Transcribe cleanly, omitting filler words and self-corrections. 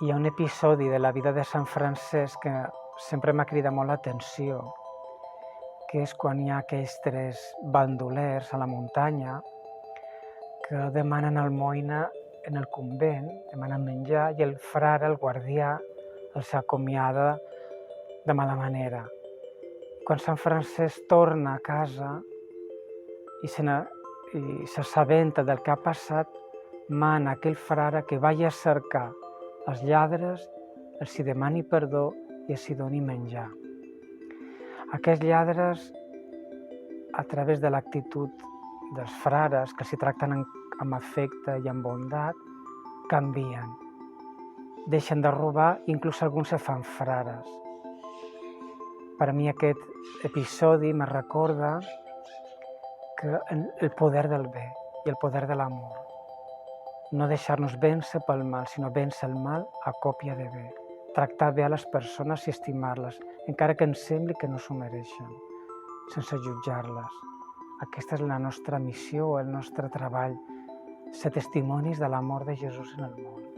Hi ha un episodi de la vida de Sant Francesc que sempre m'ha cridat molt l'atenció, que és quan hi ha aquells 3 bandolers a la muntanya que demanen almoina en el convent, demanen menjar, i el frare, el guardià, els acomiada de mala manera. Quan Sant Francesc torna a casa i s'assabenta del que ha passat, mana aquell frare que vagi a cercar els lladres, els hi demani perdó i els hi doni menjar. Aquests lladres, a través de l'actitud dels frares, que s'hi tracten amb afecte i amb bondat, canvien. Deixen de robar, inclús alguns se fan frares. Per a mi aquest episodi me recorda que el poder del bé i el poder de l'amor. No deixar-nos vèncer pel mal, sinó vèncer el mal a còpia de bé. Tractar bé a les persones i estimar-les, encara que ens sembli que no s'ho mereixen, sense jutjar-les. Aquesta és la nostra missió, el nostre treball, ser testimonis de l'amor de Jesús en el món.